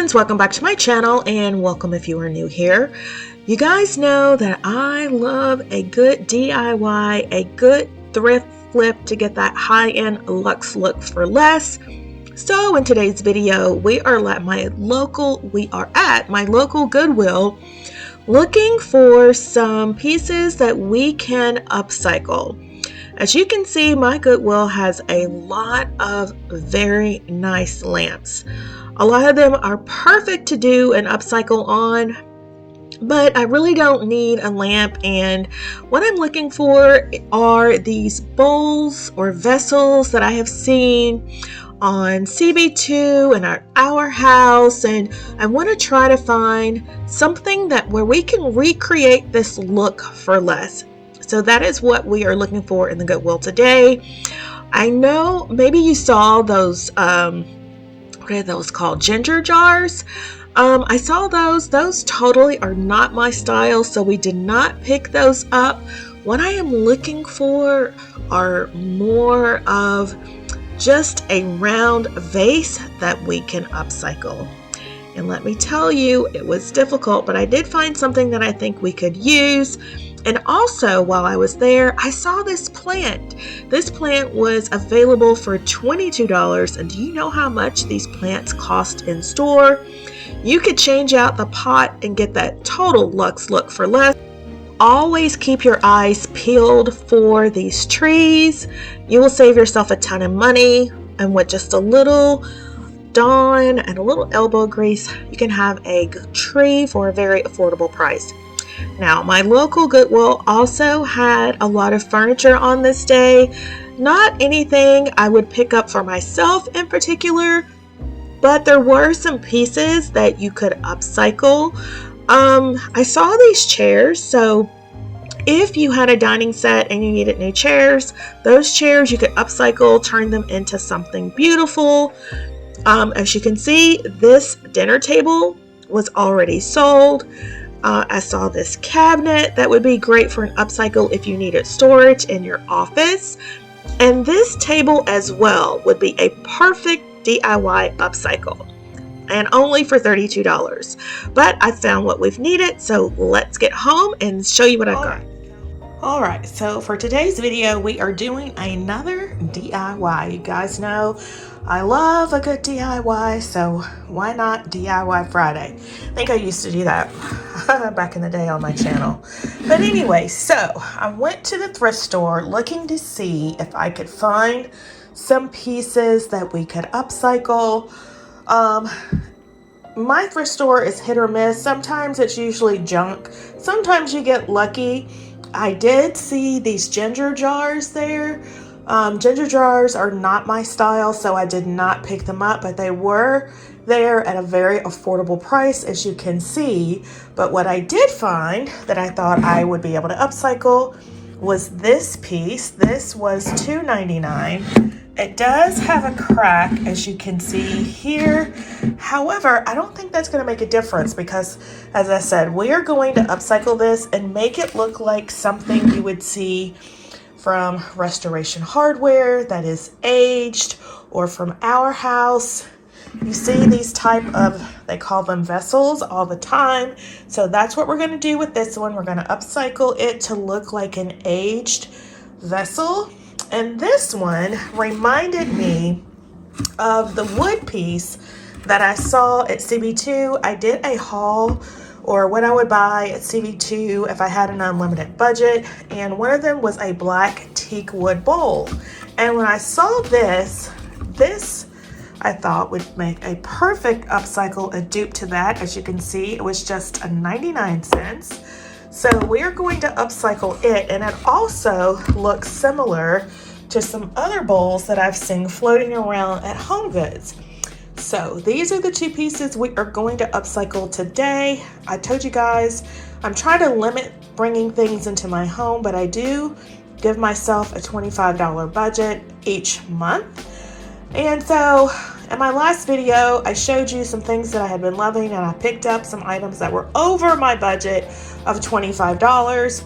friends, welcome back to my channel, and welcome if you are new here. You guys know that I love a good DIY, a good thrift flip to get that high-end luxe look for less. So in today's video, we are at my local Goodwill looking for some pieces that we can upcycle. As you can see, my Goodwill has a lot of very nice lamps. A lot of them are perfect to do an upcycle on, but I really don't need a lamp, and what I'm looking for are these bowls or vessels that I have seen on CB2 and our house, and I want to try to find something where we can recreate this look for less. So that is what we are looking for in the Goodwill today. I know maybe you saw those what are those called, ginger jars. I saw those totally are not my style, so we did not pick those up. What I am looking for are more of just a round vase that we can upcycle. And let me tell you, it was difficult, but I did find something that I think we could use. And also, while I was there, I saw this plant. This plant was available for $22, and do you know how much these plants cost in store? You could change out the pot and get that total luxe look for less. Always keep your eyes peeled for these trees. You will save yourself a ton of money, and with just a little Dawn and a little elbow grease, you can have a tree for a very affordable price. Now, my local Goodwill also had a lot of furniture on this day. Not anything I would pick up for myself in particular, but there were some pieces that you could upcycle. I saw these chairs, so if you had a dining set and you needed new chairs, those chairs you could upcycle, turn them into something beautiful. As you can see, this dinner table was already sold. I saw this cabinet that would be great for an upcycle if you needed storage in your office. And this table as well would be a perfect DIY upcycle, and only for $32. But I found what we've needed, so let's get home and show you what I've got. Alright, so for today's video, we are doing another DIY. You guys know I love a good DIY, so why not DIY Friday? I think I used to do that back in the day on my channel. But anyway, so I went to the thrift store looking to see if I could find some pieces that we could upcycle. My thrift store is hit or miss. Sometimes it's usually junk. Sometimes you get lucky. I did see these ginger jars there. Ginger jars are not my style, so I did not pick them up, but they were there at a very affordable price, as you can see. But what I did find that I thought I would be able to upcycle was this piece. This was $2.99. It does have a crack, as you can see here. However, I don't think that's going to make a difference because, as I said, we are going to upcycle this and make it look like something you would see from Restoration Hardware that is aged, or from our house. You see these type of, they call them vessels all the time. So that's what we're going to do with this one. We're going to upcycle it to look like an aged vessel. And this one reminded me of the wood piece that I saw at CB2. I did a haul, or what I would buy at CB2 if I had an unlimited budget, and one of them was a black teak wood bowl. And when I saw this I thought would make a perfect upcycle, a dupe to that. As you can see, it was just 99 cents. So we're going to upcycle it, and it also looks similar to some other bowls that I've seen floating around at Home Goods. So these are the two pieces we are going to upcycle today. I told you guys I'm trying to limit bringing things into my home, but I do give myself a $25 budget each month. And so in my last video, I showed you some things that I had been loving, and I picked up some items that were over my budget of $25.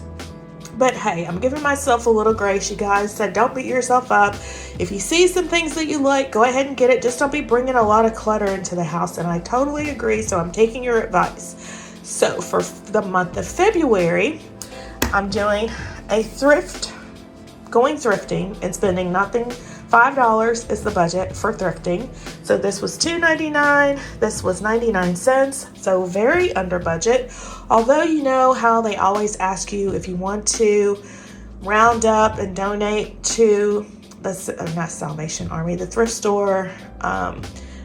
But hey, I'm giving myself a little grace, you guys. So don't beat yourself up. If you see some things that you like, go ahead and get it. Just don't be bringing a lot of clutter into the house. And I totally agree, so I'm taking your advice. So for the month of February, I'm doing a going thrifting and spending nothing. $5 is the budget for thrifting. So this was $2.99, this was 99 cents, so very under budget. Although you know how they always ask you if you want to round up and donate to the not Salvation Army, the thrift store. I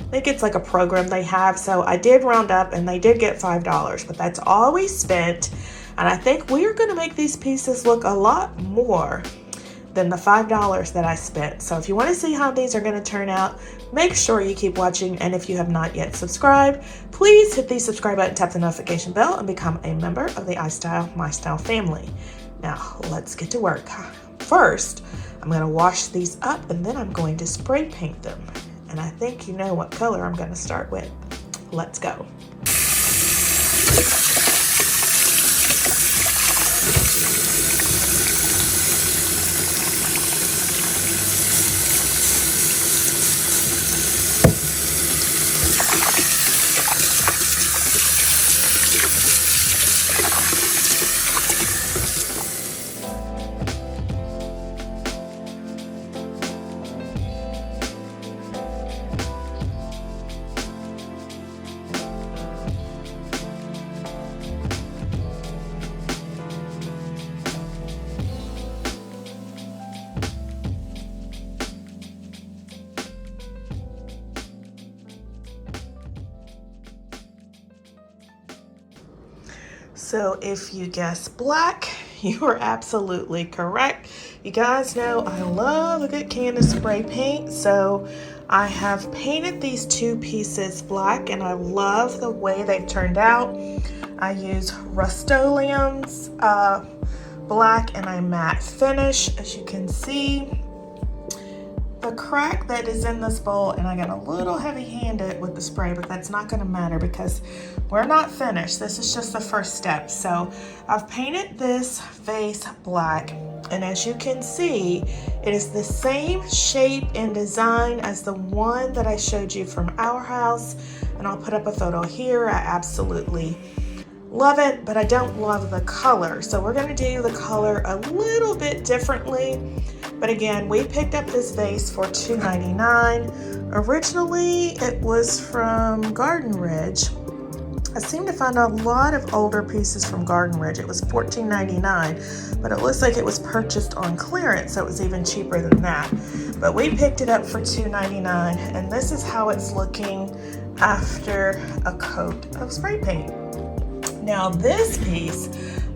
think it's like a program they have. So I did round up and they did get $5, but that's all we spent. And I think we are going to make these pieces look a lot more than the $5 that I spent. So if you want to see how these are going to turn out, make sure you keep watching. And if you have not yet subscribed, please hit the subscribe button, tap the notification bell, and become a member of the iStylEMYSTYLE family. Now let's get to work. First, I'm going to wash these up and then I'm going to spray paint them. And I think you know what color I'm going to start with. Let's go. So if you guess black, you are absolutely correct. You guys know I love a good can of spray paint. So I have painted these two pieces black and I love the way they've turned out. I use Rust-Oleum's black and I matte finish, as you can see. The crack that is in this bowl, and I got a little heavy-handed with the spray, but that's not going to matter because we're not finished. This is just the first step. So I've painted this vase black, and as you can see, it is the same shape and design as the one that I showed you from our house, and I'll put up a photo here. I absolutely love it, but I don't love the color. So we're going to do the color a little bit differently. But again, we picked up this vase for $2.99. Originally, it was from Garden Ridge. I seem to find a lot of older pieces from Garden Ridge. It was $14.99, but it looks like it was purchased on clearance, so it was even cheaper than that. But we picked it up for $2.99, and this is how it's looking after a coat of spray paint. Now this piece,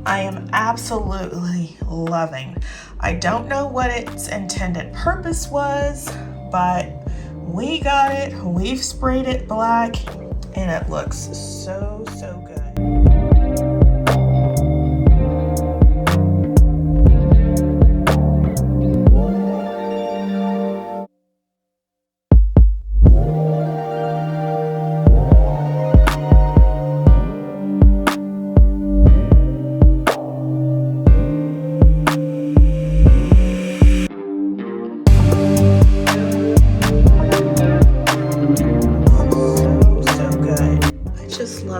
I am absolutely loving. I don't know what its intended purpose was, but we got it, we've sprayed it black, and it looks so good.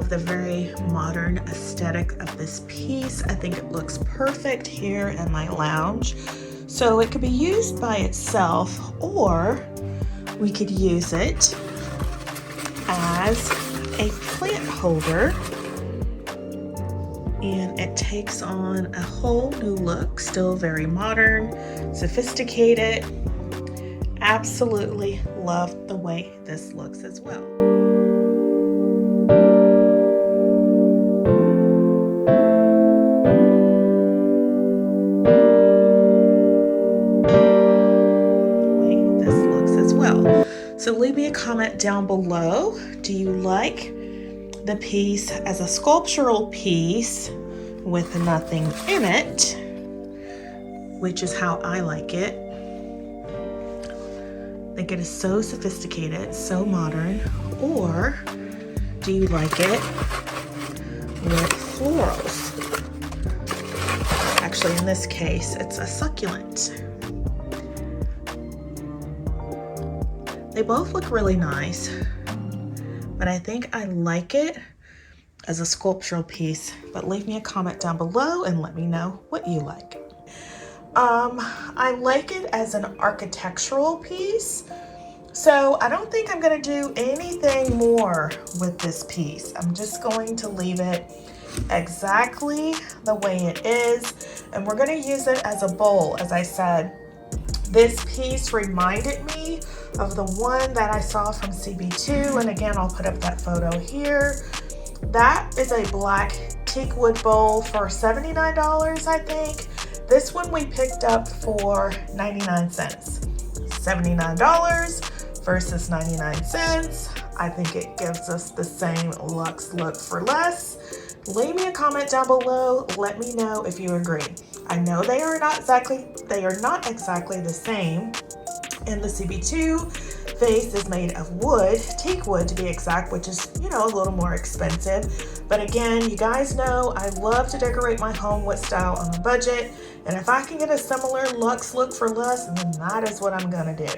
The very modern aesthetic of this piece. I think it looks perfect here in my lounge. So it could be used by itself, or we could use it as a plant holder, and it takes on a whole new look. Still very modern, sophisticated. Absolutely love the way this looks as well. So leave me a comment down below. Do you like the piece as a sculptural piece with nothing in it, which is how I like it? I think it is so sophisticated, so modern. Or do you like it with florals? I Actually, in this case, it's a succulent. They both look really nice, but I think I like it as a sculptural piece. But leave me a comment down below and let me know what you like. I like it as an architectural piece, so I don't think I'm going to do anything more with this piece. I'm just going to leave it exactly the way it is, and we're going to use it as a bowl. As I said, this piece reminded me of the one that I saw from CB2, and again, I'll put up that photo here. That is a black teak wood bowl for $79, I think. This one we picked up for 99 cents. $79 versus 99 cents. I think it gives us the same luxe look for less. Leave me a comment down below. Let me know if you agree. I know they are not exactly the same. And the CB2 vase is made of wood, teak wood to be exact, which is, you know, a little more expensive. But again, you guys know I love to decorate my home with style on a budget. And if I can get a similar luxe look for less, then that is what I'm gonna do.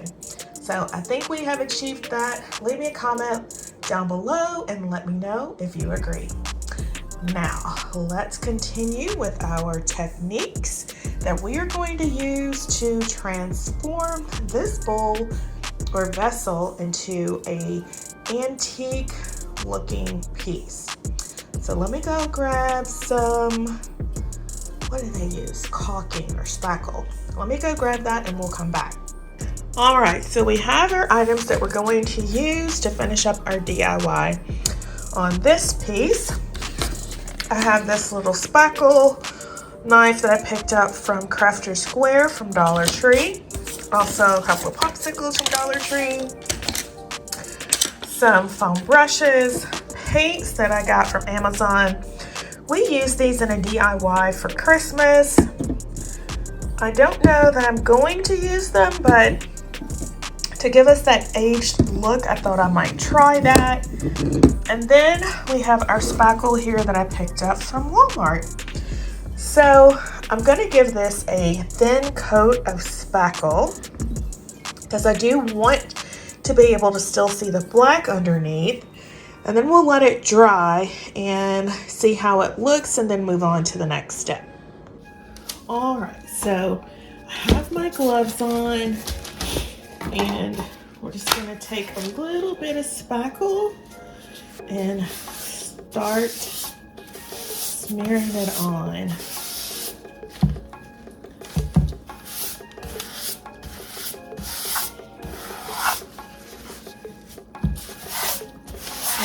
So I think we have achieved that. Leave me a comment down below and let me know if you agree. Now, let's continue with our techniques that we are going to use to transform this bowl or vessel into a antique looking piece. So let me go grab some, what do they use? Caulking or spackle. Let me go grab that and we'll come back. All right, so we have our items that we're going to use to finish up our DIY. On this piece, I have this little spackle knife that I picked up from Crafter's Square from Dollar Tree. Also a couple of popsicles from Dollar Tree. Some foam brushes, paints that I got from Amazon. We use these in a DIY for Christmas. I don't know that I'm going to use them, but to give us that aged look, I thought I might try that. And then we have our spackle here that I picked up from Walmart. So I'm gonna give this a thin coat of spackle because I do want to be able to still see the black underneath. And then we'll let it dry and see how it looks and then move on to the next step. All right, so I have my gloves on and we're just gonna take a little bit of spackle and start smearing it on.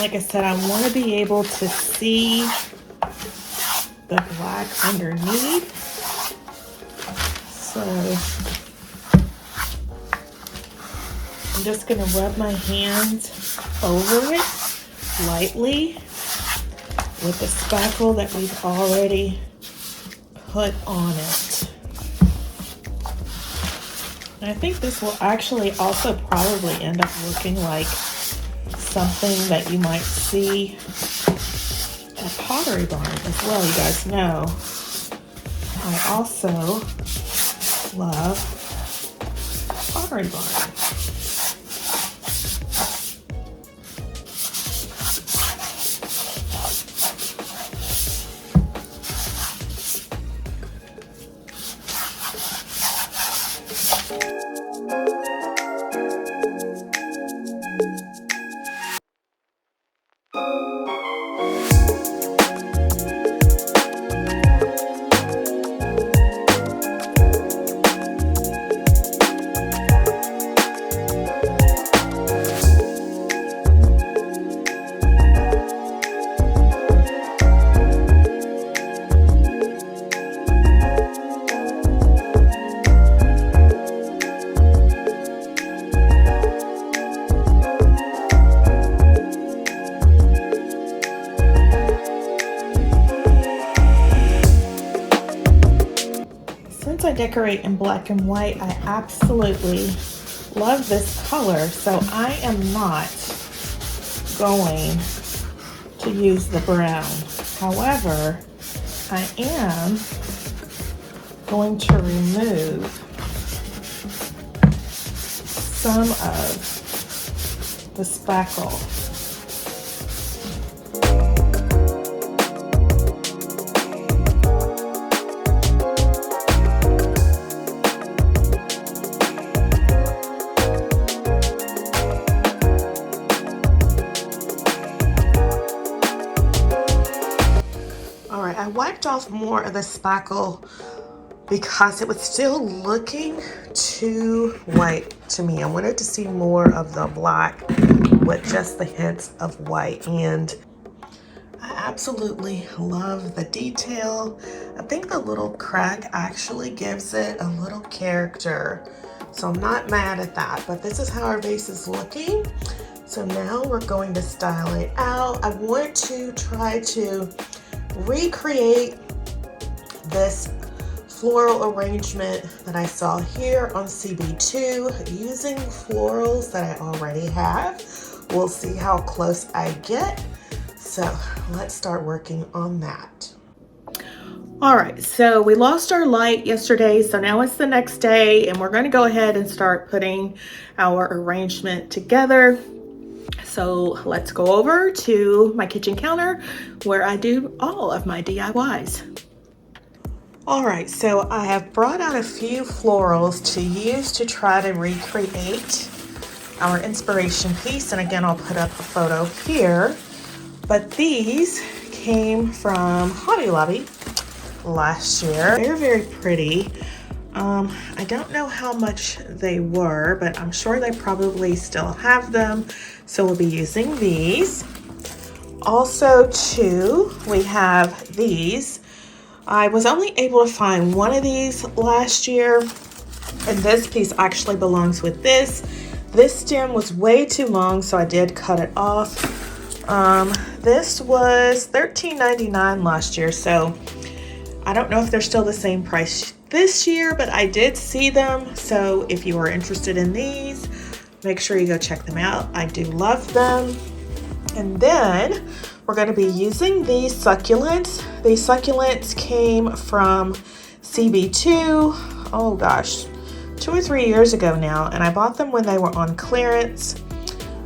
Like I said, I want to be able to see the black underneath. So I'm just going to rub my hands over it lightly with the spackle that we've already put on it. And I think this will actually also probably end up looking like something that you might see at Pottery Barn as well. You guys know I also love Pottery Barn. Decorate in black and white. I absolutely love this color, so I am not going to use the brown. However, I am going to remove some of the spackle. All right, I wiped off more of the spackle because it was still looking too white to me. I wanted to see more of the black with just the hints of white, and I absolutely love the detail. I think the little crack actually gives it a little character, so I'm not mad at that, but this is how our vase is looking. So now we're going to style it out. I want to try to recreate this floral arrangement that I saw here on CB2 using florals that I already have. We'll see how close I get. So let's start working on that. All right, so we lost our light yesterday, so now it's the next day, and we're going to go ahead and start putting our arrangement together. So let's go over to my kitchen counter where I do all of my DIYs. All right, so I have brought out a few florals to use to try to recreate our inspiration piece. And again, I'll put up a photo here. But these came from Hobby Lobby last year. They're very pretty. I don't know how much they were, but I'm sure they probably still have them. So we'll be using these. Also, too, we have these. I was only able to find one of these last year, and this piece actually belongs with this. This stem was way too long, so I did cut it off. This was $13.99 last year, so I don't know if they're still the same price this year, but I did see them. So if you are interested in these, make sure you go check them out. I do love them. And then we're going to be using these succulents. These succulents came from CB2, oh gosh, 2 or 3 years ago now, and I bought them when they were on clearance.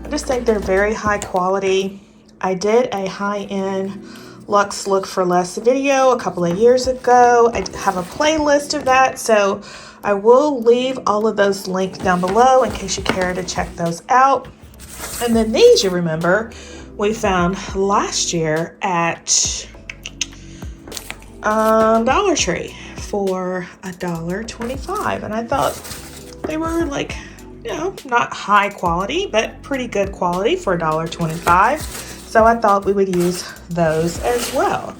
I just think they're very high quality. I did a high-end Luxe Look for Less video a couple of years ago. I have a playlist of that, so I will leave all of those links down below in case you care to check those out. And then these, you remember, we found last year at Dollar Tree for $1.25, and I thought they were like, you know, not high quality, but pretty good quality for $1.25. So I thought we would use those as well.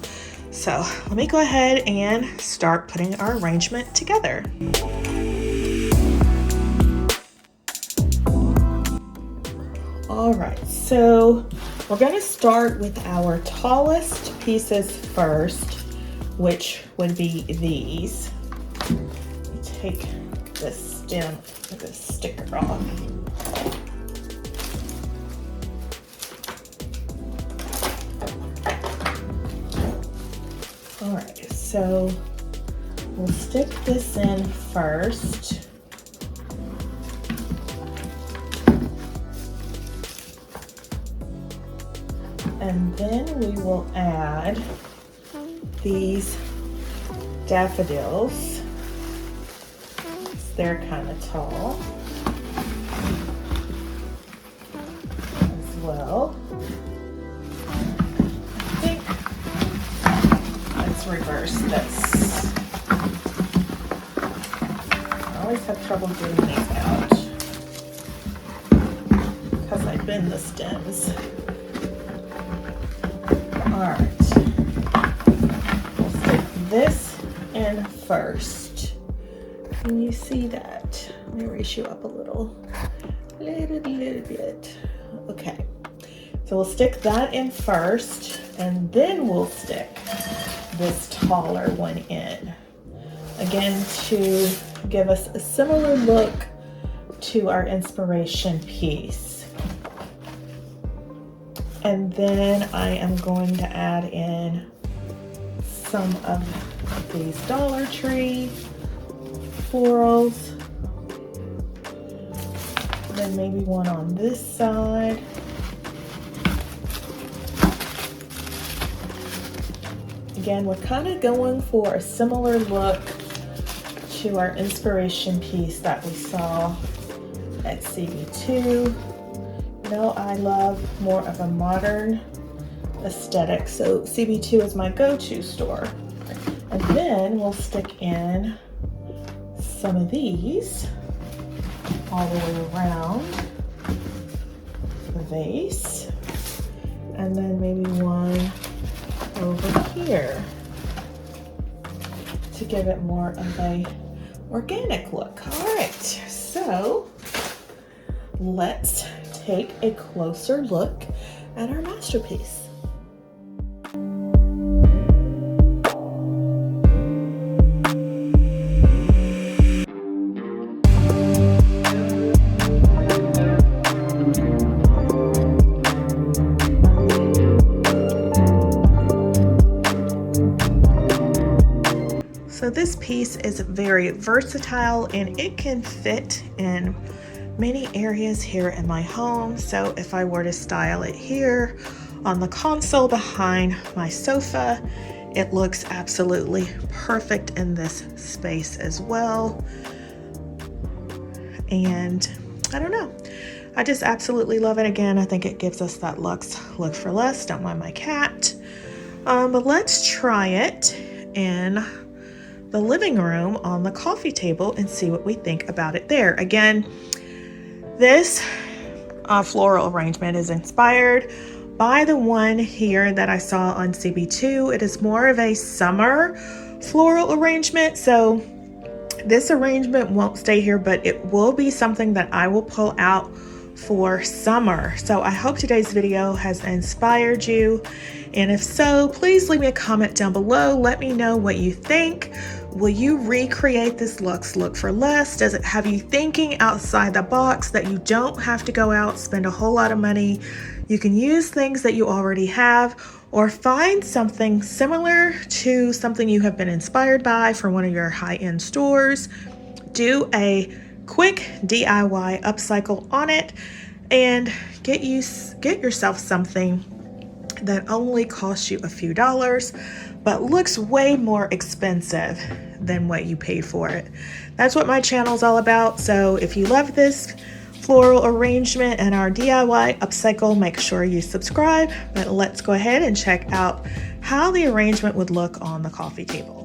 So let me go ahead and start putting our arrangement together. All right, so we're going to start with our tallest pieces first, which would be these. Take this stem, this sticker off. All right, so we'll stick this in first. And then we will add these daffodils. They're kind of tall as well. I think let's reverse this. I always have trouble getting these out because I bend the stems. All right, we'll stick this in first. Can you see that? Let me raise you up a little bit. Okay, so we'll stick that in first, and then we'll stick this taller one in. Again, to give us a similar look to our inspiration piece. And then I am going to add in some of these Dollar Tree florals. Then maybe one on this side. Again, we're kind of going for a similar look to our inspiration piece that we saw at CB2. You know, I love more of a modern aesthetic, so CB2 is my go-to store. And then we'll stick in some of these all the way around the vase, and then maybe one over here to give it more of a organic look. All right, so let's take a closer look at our masterpiece. So this piece is very versatile and it can fit in many areas here in my home. So if I were to style it here on the console behind my sofa, it looks absolutely perfect in this space as well. And I don't know, I just absolutely love it. Again, I think it gives us that luxe look for less. Don't mind my cat. But let's try it in the living room on the coffee table and see what we think about it there. Again, this floral arrangement is inspired by the one here that I saw on CB2. It is more of a summer floral arrangement, so this arrangement won't stay here, but it will be something that I will pull out for summer. So I hope today's video has inspired you, and if so, please leave me a comment down below. Let me know what you think. Will you recreate this luxe look for less? Does it have you thinking outside the box that you don't have to go out, spend a whole lot of money? You can use things that you already have, or find something similar to something you have been inspired by for one of your high-end stores. Do a quick DIY upcycle on it and get yourself something that only costs you a few dollars but looks way more expensive than what you paid for it. That's what my channel is all about. So if you love this floral arrangement and our DIY upcycle, make sure you subscribe. But let's go ahead and check out how the arrangement would look on the coffee table.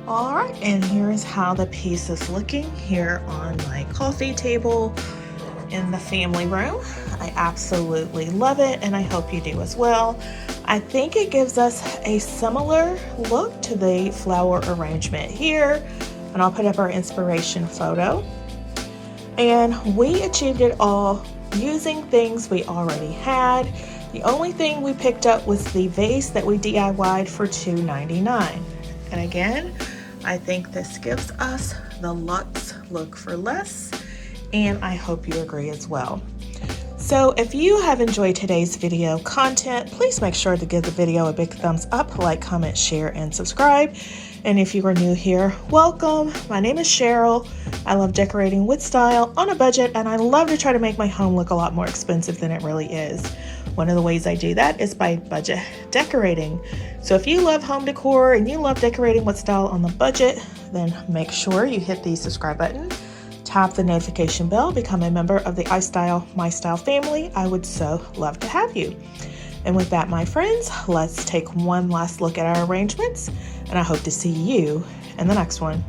Alright, and here is how the piece is looking here on my coffee table in the family room. I absolutely love it, and I hope you do as well. I think it gives us a similar look to the flower arrangement here, and I'll put up our inspiration photo. And we achieved it all using things we already had. The only thing we picked up was the vase that we DIY'd for $2.99. And again, I think this gives us the luxe look for less, and I hope you agree as well. So if you have enjoyed today's video content, please make sure to give the video a big thumbs up, like, comment, share, and subscribe. And if you are new here, welcome. My name is Sheryl. I love decorating with style on a budget, and I love to try to make my home look a lot more expensive than it really is. One of the ways I do that is by budget decorating. So if you love home decor and you love decorating with style on the budget, then make sure you hit the subscribe button, tap the notification bell, become a member of the iStylEMYSTYLE family. I would so love to have you. And with that, my friends, let's take one last look at our arrangements, and I hope to see you in the next one.